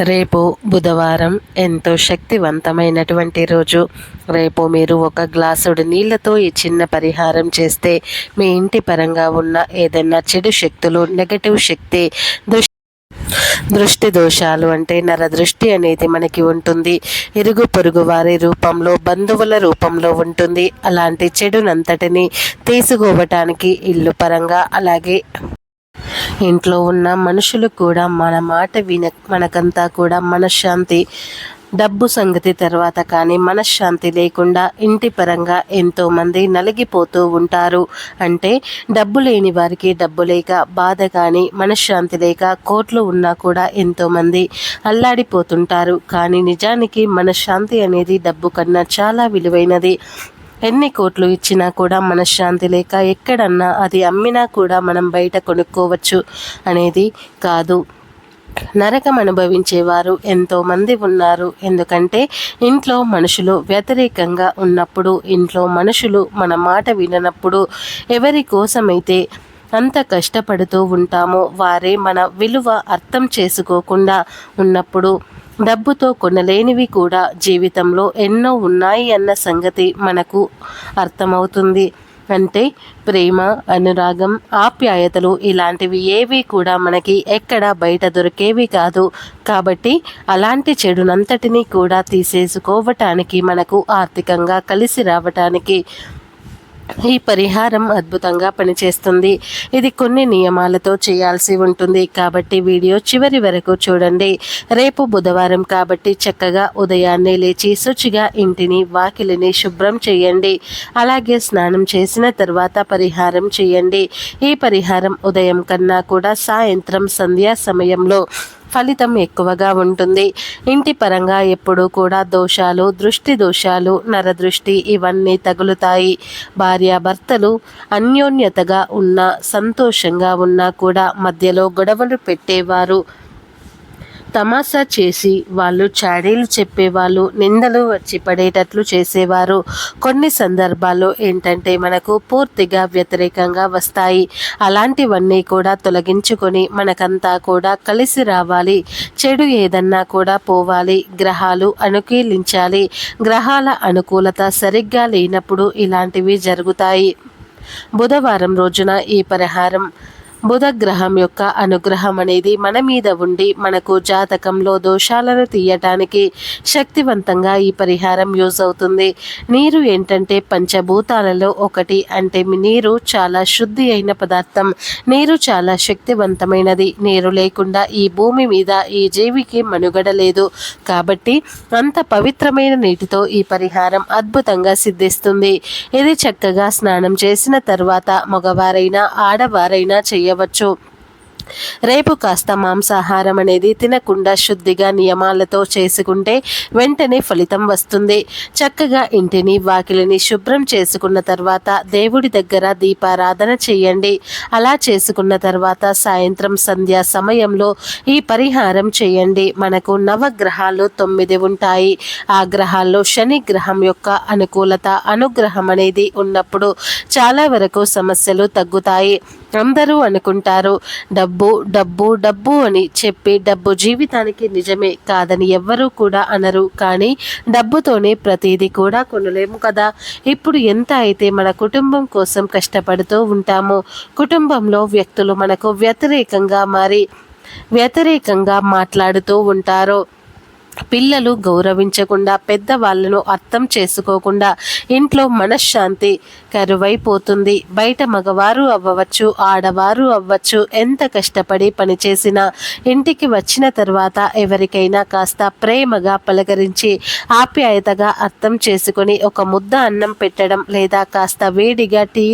రేపు బుధవారం ఎంతో శక్తివంతమైనటువంటి రోజు. రేపు మీరు ఒక గ్లాసుడు నీళ్లతో ఈ చిన్న పరిహారం చేస్తే మీ ఇంటి పరంగా ఉన్న ఏదైనా చెడు శక్తులు, నెగటివ్ శక్తి, దృష్టి దోషాలు అంటే నరదృష్టి అనేది మనకి ఉంటుంది. ఇరుగు పొరుగు వారి రూపంలో, బంధువుల రూపంలో ఉంటుంది. అలాంటి చెడునంతటిని తీసుకోవటానికి ఇల్లు పరంగా, అలాగే ఇంట్లో ఉన్న మనుషులు కూడా మన మాట మనకంతా కూడా మనశ్శాంతి, డబ్బు సంగతి తర్వాత కానీ మనశ్శాంతి లేకుండా ఇంటి పరంగా ఎంతోమంది నలిగిపోతూ ఉంటారు. అంటే డబ్బు లేని వారికి డబ్బు లేక బాధ కానీ, మనశ్శాంతి లేక కోట్లు ఉన్నా కూడా ఎంతోమంది అల్లాడిపోతుంటారు. కానీ నిజానికి మనశ్శాంతి అనేది డబ్బు కన్నా చాలా విలువైనది. ఎన్ని కోట్లు ఇచ్చినా కూడా మనశ్శాంతి లేక ఎక్కడన్నా అది అమ్మినా కూడా మనం బయట కొనుక్కోవచ్చు అనేది కాదు. నరకం అనుభవించేవారు ఎంతోమంది ఉన్నారు. ఎందుకంటే ఇంట్లో మనుషులు వ్యతిరేకంగా ఉన్నప్పుడు, ఇంట్లో మనుషులు మన మాట విననప్పుడు, ఎవరి కోసమైతే అంత కష్టపడుతూ ఉంటామో వారే మన విలువ అర్థం చేసుకోకుండా ఉన్నప్పుడు, డబ్బుతో కొనలేనివి కూడా జీవితంలో ఎన్నో ఉన్నాయి అన్న సంగతి మనకు అర్థమవుతుంది. అంటే ప్రేమ, అనురాగం, ఆప్యాయతలు ఇలాంటివి ఏవి కూడా మనకి ఎక్కడ బయట దొరికేవి కాదు. కాబట్టి అలాంటి చెడునంతటినీ కూడా తీసేసుకోవటానికి, మనకు ఆర్థికంగా కలిసి రావటానికి ఈ పరిహారం అద్భుతంగా పనిచేస్తుంది. ఇది కొన్ని నియమాలతో చేయాల్సి ఉంటుంది. కాబట్టి వీడియో చివరి వరకు చూడండి. రేపు బుధవారం కాబట్టి చక్కగా ఉదయాన్నే లేచి శుచిగా ఇంటిని, వాకిలిని శుభ్రం చేయండి. అలాగే స్నానం చేసిన తర్వాత పరిహారం చేయండి. ఈ పరిహారం ఉదయం కన్నా కూడా సాయంత్రం సంధ్యా సమయంలో ఫలితం ఎక్కువగా ఉంటుంది. ఇంటి పరంగా ఎప్పుడూ కూడా దోషాలు, దృష్టి దోషాలు, నరదృష్టి ఇవన్నీ తగులుతాయి. భార్యాభర్తలు అన్యోన్యతగా ఉన్నా, సంతోషంగా ఉన్నా కూడా మధ్యలో గొడవలు పెట్టేవారు, తమాషా చేసి వాళ్ళు చాడీలు చెప్పేవాళ్ళు, నిందలు వచ్చి పడేటట్లు చేసేవారు కొన్ని సందర్భాల్లో ఏంటంటే మనకు పూర్తిగా వ్యతిరేకంగా వస్తాయి. అలాంటివన్నీ కూడా తొలగించుకొని మనకంతా కూడా కలిసి రావాలి. చెడు ఏదన్నా కూడా పోవాలి. గ్రహాలు అనుకూలించాలి. గ్రహాల అనుకూలత సరిగ్గా లేనప్పుడు ఇలాంటివి జరుగుతాయి. బుధవారం రోజున ఈ పరిహారం, బుధ గ్రహం యొక్క అనుగ్రహం అనేది మన మీద ఉండి మనకు జాతకంలో దోషాలను తీయటానికి శక్తివంతంగా ఈ పరిహారం యూజ్ అవుతుంది. నీరు ఏంటంటే పంచభూతాలలో ఒకటి. అంటే నీరు చాలా శుద్ధి అయిన పదార్థం. నీరు చాలా శక్తివంతమైనది. నీరు లేకుండా ఈ భూమి మీద ఈ జీవికి మనుగడ లేదు. కాబట్టి అంత పవిత్రమైన నీటితో ఈ పరిహారం అద్భుతంగా సిద్ధిస్తుంది. ఇది చక్కగా స్నానం చేసిన తర్వాత మగవారైనా ఆడవారైనా చేయవచ్చు. రేపు కాస్త మాంసాహారం అనేది తినకుండా శుద్ధిగా నియమాలతో చేసుకుంటే వెంటనే ఫలితం వస్తుంది. చక్కగా ఇంటిని, వాకిలిని శుభ్రం చేసుకున్న తర్వాత దేవుడి దగ్గర దీపారాధన చేయండి. అలా చేసుకున్న తర్వాత సాయంత్రం సంధ్యా సమయంలో ఈ పరిహారం చేయండి. మనకు నవగ్రహాలు 9 ఉంటాయి. ఆ గ్రహాల్లో శని గ్రహం యొక్క అనుకూలత, అనుగ్రహం అనేది ఉన్నప్పుడు చాలా వరకు సమస్యలు తగ్గుతాయి. అందరూ అనుకుంటారు డబ్బు డబ్బు డబ్బు అని చెప్పి, డబ్బు జీవితానికి నిజమే కాదని ఎవ్వరూ కూడా అనరు. కానీ డబ్బుతోనే ప్రతిదీ కూడా కొనలేము కదా. ఇప్పుడు ఎంత అయితే మన కుటుంబం కోసం కష్టపడుతూ ఉంటామో, కుటుంబంలో వ్యక్తులు మనకు వ్యతిరేకంగా మాట్లాడుతూ ఉంటారో, పిల్లలు గౌరవించకుండా, పెద్దవాళ్ళను అర్థం చేసుకోకుండా ఇంట్లో మనశ్శాంతి కరువైపోతుంది. బయట మగవారు అవ్వచ్చు, ఆడవారు అవ్వచ్చు, ఎంత కష్టపడి పనిచేసినా ఇంటికి వచ్చిన తర్వాత ఎవరికైనా కాస్త ప్రేమగా పలకరించి, ఆప్యాయతగా అర్థం చేసుకొని ఒక ముద్ద అన్నం పెట్టడం, లేదా కాస్త వేడిగా టీ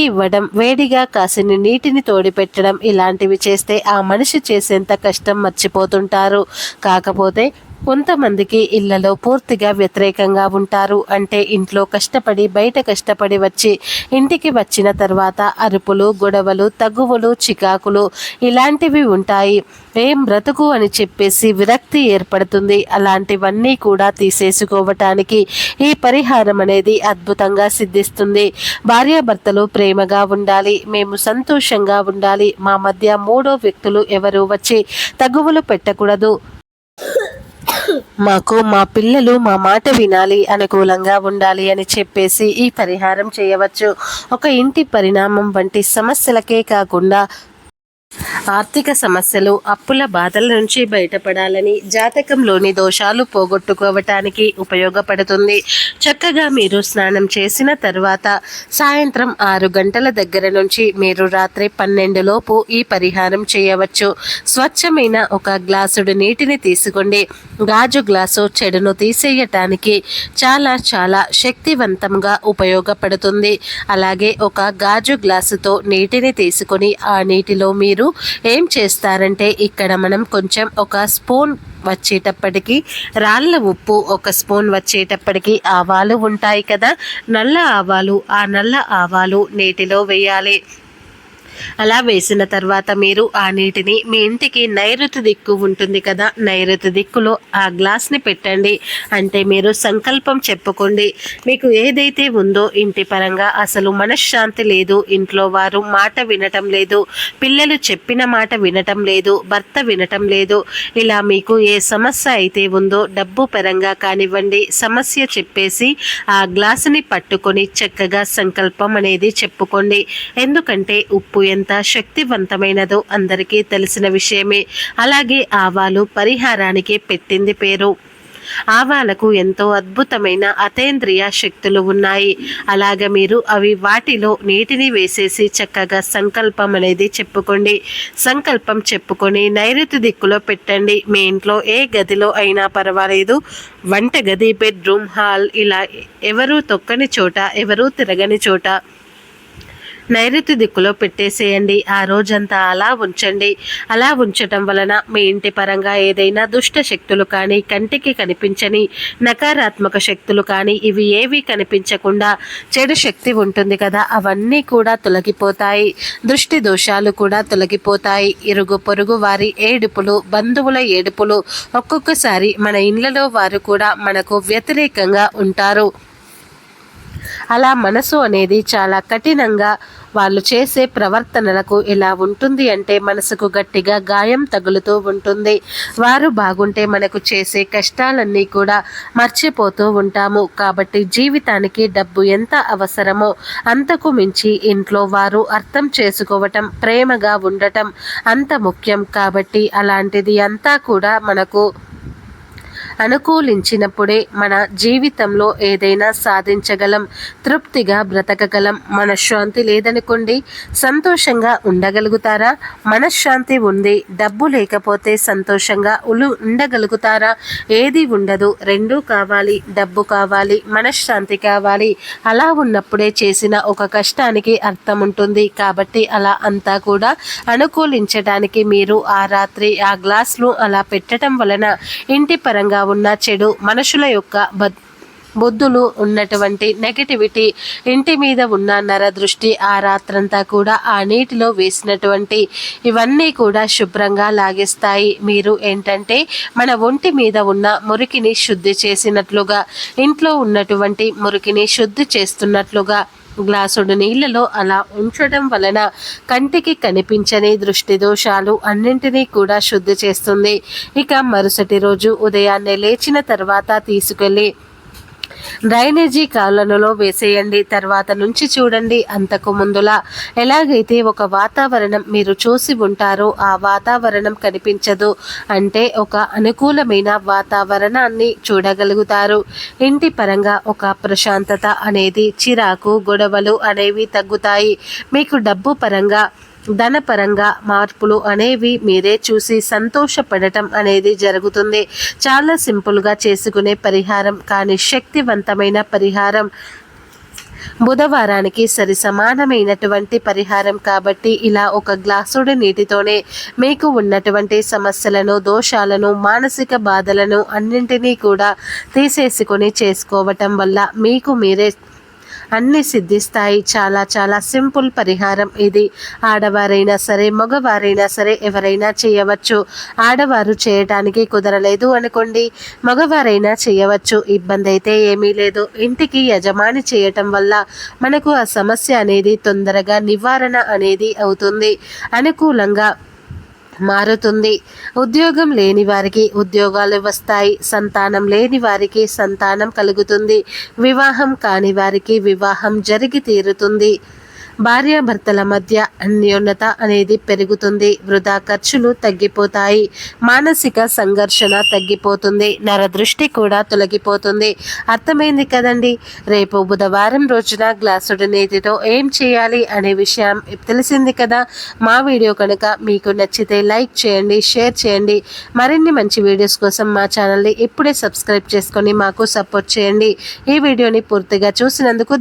ఇవ్వడం, వేడిగా కాసిన నీటిని తోడి పెట్టడం, ఇలాంటివి చేస్తే ఆ మనిషి చేసేంత కష్టం మర్చిపోతుంటారు. కాకపోతే కొంతమందికి ఇళ్లలో పూర్తిగా వ్యతిరేకంగా ఉంటారు. అంటే ఇంట్లో కష్టపడి, బయట కష్టపడి వచ్చి ఇంటికి వచ్చిన తర్వాత అరుపులు, గొడవలు, తగువులు, చికాకులు ఇలాంటివి ఉంటాయి. ఏం బ్రతుకు అని చెప్పేసి విరక్తి ఏర్పడుతుంది. అలాంటివన్నీ కూడా తీసేసుకోవటానికి ఈ పరిహారం అనేది అద్భుతంగా సిద్ధిస్తుంది. భార్యాభర్తలు ప్రేమగా ఉండాలి, మేము సంతోషంగా ఉండాలి, మా మధ్య మూడో వ్యక్తులు ఎవరు వచ్చి తగువులు పెట్టకూడదు. మాకు మా పిల్లలు మా మాట వినాలి, అనుకూలంగా ఉండాలి అని చెప్పేసి ఈ పరిహారం చేయవచ్చు. ఒక ఇంటి పరిణామం వంటి సమస్యలకే కాకుండా ఆర్థిక సమస్యలు, అప్పుల బాధల నుంచి బయటపడాలని, జాతకంలోని దోషాలు పోగొట్టుకోవటానికి ఉపయోగపడుతుంది. చక్కగా మీరు స్నానం చేసిన తర్వాత సాయంత్రం 6 గంటల దగ్గర నుంచి మీరు రాత్రి 12 లోపు ఈ పరిహారం చేయవచ్చు. స్వచ్ఛమైన ఒక గ్లాసుడు నీటిని తీసుకోండి. గాజు గ్లాసు చెడును తీసేయటానికి చాలా చాలా శక్తివంతంగా ఉపయోగపడుతుంది. అలాగే ఒక గాజు గ్లాసుతో నీటిని తీసుకొని ఆ నీటిలో మీరు ఏం చేస్తారంటే, ఇక్కడ మనం కొంచెం ఒక స్పూన్ వచ్చేటప్పటికి రాళ్ళ ఉప్పు, ఒక స్పూన్ వచ్చేటప్పటికి ఆవాలు ఉంటాయి కదా, నల్ల ఆవాలు, ఆ నల్ల ఆవాలు నీటిలో వేయాలి. అలా వేసిన తర్వాత మీరు ఆ నీటిని మీ ఇంటికి నైరుతి దిక్కు ఉంటుంది కదా, నైరుతి దిక్కులో ఆ గ్లాస్ని పెట్టండి. అంటే మీరు సంకల్పం చెప్పుకోండి. మీకు ఏదైతే ఉందో ఇంటి పరంగా అసలు మనశ్శాంతి లేదు, ఇంట్లో వారు మాట వినటం లేదు, పిల్లలు చెప్పిన మాట వినటం లేదు, భర్త వినటం లేదు, ఇలా మీకు ఏ సమస్య అయితే ఉందో డబ్బు పరంగా కానివ్వండి, సమస్య చెప్పేసి ఆ గ్లాసుని పట్టుకొని చక్కగా సంకల్పం అనేది చెప్పుకోండి. ఎందుకంటే ఉప్పు ఎంత శక్తివంతమైనదో అందరికీ తెలిసిన విషయమే. అలాగే ఆవాలు పరిహారానికి పెట్టింది పేరు. ఆవాలకు ఎంతో అద్భుతమైన అతేంద్రియ శక్తులు ఉన్నాయి. అలాగే మీరు అవి వాటిలో నీటిని వేసేసి చక్కగా సంకల్పం అనేది చెప్పుకోండి. సంకల్పం చెప్పుకొని నైరుతి దిక్కులో పెట్టండి. మీ ఇంట్లో ఏ గదిలో అయినా పర్వాలేదు, వంటగది, బెడ్రూమ్, హాల్, ఇలా ఎవరూ తొక్కని చోట, ఎవరూ తిరగని చోట నైరుతి దిక్కులో పెట్టేసేయండి. ఆ రోజంతా అలా ఉంచండి. అలా ఉంచటం వలన మీ ఇంటి పరంగా ఏదైనా దుష్ట శక్తులు కానీ, కంటికి కనిపించని నకారాత్మక శక్తులు కానీ, ఇవి ఏవి కనిపించకుండా చెడు శక్తి ఉంటుంది కదా, అవన్నీ కూడా తొలగిపోతాయి. దృష్టి దోషాలు కూడా తొలగిపోతాయి. ఇరుగు పొరుగు వారి ఏడుపులు, బంధువుల ఏడుపులు, ఒక్కొక్కసారి మన ఇళ్లలో వారు కూడా మనకు వ్యతిరేకంగా ఉంటారు. అలా మనసు అనేది చాలా కఠినంగా వాళ్ళు చేసే ప్రవర్తనలకు ఎలా ఉంటుంది అంటే, మనసుకు గట్టిగా గాయం తగులుతూ ఉంటుంది. వారు బాగుంటే మనకు చేసే కష్టాలన్నీ కూడా మర్చిపోతూ ఉంటాము. కాబట్టి జీవితానికి డబ్బు ఎంత అవసరమో అంతకు మించి ఇంట్లో వారు అర్థం చేసుకోవటం, ప్రేమగా ఉండటం అంత ముఖ్యం. కాబట్టి అలాంటిది అంతా కూడా మనకు అనుకూలించినప్పుడే మన జీవితంలో ఏదైనా సాధించగలం, తృప్తిగా బ్రతకగలం. మనశ్శాంతి లేదనుకోండి, సంతోషంగా ఉండగలుగుతారా? మనశ్శాంతి ఉంది, డబ్బు లేకపోతే సంతోషంగా ఉండగలుగుతారా? ఏది ఉండదు. రెండూ కావాలి, డబ్బు కావాలి, మనశ్శాంతి కావాలి. అలా ఉన్నప్పుడే చేసిన ఒక కష్టానికి అర్థం ఉంటుంది. కాబట్టి అలా అంతా కూడా అనుకూలించడానికి మీరు ఆ రాత్రి ఆ గ్లాసులు అలా పెట్టడం వలన ఇంటి పరంగా ఉన్న చెడు, మనుషుల యొక్క బుద్ధులు ఉన్నటువంటి నెగటివిటీ, ఇంటి మీద ఉన్న నరదృష్టి ఆ రాత్రంతా కూడా ఆ నీటిలో వేసినటువంటి ఇవన్నీ కూడా శుభ్రంగా లాగేస్తాయి. మీరు ఏంటంటే మన ఒంటి మీద ఉన్న మురికిని శుద్ధి చేసినట్లుగా, ఇంట్లో ఉన్నటువంటి మురికిని శుద్ధి చేస్తున్నట్లుగా గ్లాసుడు నీళ్లలో అలా ఉంచడం వలన కంటికి కనిపించని దృష్టి దోషాలు అన్నింటినీ కూడా శుద్ధి చేస్తుంది. ఇక మరుసటి రోజు ఉదయాన్నే లేచిన తర్వాత తీసుకెళ్ళి డ్రైనేజీ కాలువలో వేసేయండి. తర్వాత నుంచి చూడండి, అంతకు ముందులా ఎలాగైతే ఒక వాతావరణం మీరు చూసి ఉంటారో ఆ వాతావరణం కనిపించదు. అంటే ఒక అనుకూలమైన వాతావరణాన్ని చూడగలుగుతారు. ఇంటి పరంగా ఒక ప్రశాంతత అనేది, చిరాకు, గొడవలు అనేవి తగ్గుతాయి. మీకు డబ్బు పరంగా, ధనపరంగా మార్పులు అనేవి మీరే చూసి సంతోషపడటం అనేది జరుగుతుంది. చాలా సింపుల్గా చేసుకునే పరిహారం, కానీ శక్తివంతమైన పరిహారం. బుధవారానికి సరి సమానమైనటువంటి పరిహారం. కాబట్టి ఇలా ఒక గ్లాసుడి నీటితోనే మీకు ఉన్నటువంటి సమస్యలను, దోషాలను, మానసిక బాధలను అన్నింటినీ కూడా తీసేసుకొని చేసుకోవటం వల్ల మీకు మీరే అన్నీ సిద్ధిస్తాయి. చాలా చాలా సింపుల్ పరిహారం ఇది. ఆడవారైనా సరే, మగవారైనా సరే ఎవరైనా చేయవచ్చు. ఆడవారు చేయటానికి కుదరలేదు అనుకోండి, మగవారైనా చేయవచ్చు. ఇబ్బంది అయితే ఏమీ లేదు. ఇంటికి యజమాని చేయటం వల్ల మనకు ఆ సమస్య అనేది తొందరగా నివారణ అనేది అవుతుంది. అనుకూలంగా మారుతుంది. ఉద్యోగం లేని వారికి ఉద్యోగాలు వస్తాయి. సంతానం లేని వారికి సంతానం కలుగుతుంది. వివాహం కాని వారికి వివాహం జరిగి తీరుతుంది. భార్యాభర్తల మధ్య అన్యోన్యత అనేది పెరుగుతుంది. వృధా ఖర్చులు తగ్గిపోతాయి. మానసిక సంఘర్షణ తగ్గిపోతుంది. నరదృష్టి కూడా తొలగిపోతుంది. అర్థమైంది కదండి. రేపు బుధవారం రోజున గ్లాసుడి నీటితో ఏం చేయాలి అనే విషయం తెలిసింది కదా. మా వీడియో కనుక మీకు నచ్చితే లైక్ చేయండి, షేర్ చేయండి. మరిన్ని మంచి వీడియోస్ కోసం మా ఛానల్ని ఇప్పుడే సబ్స్క్రైబ్ చేసుకొని మాకు సపోర్ట్ చేయండి. ఈ వీడియోని పూర్తిగా చూసినందుకు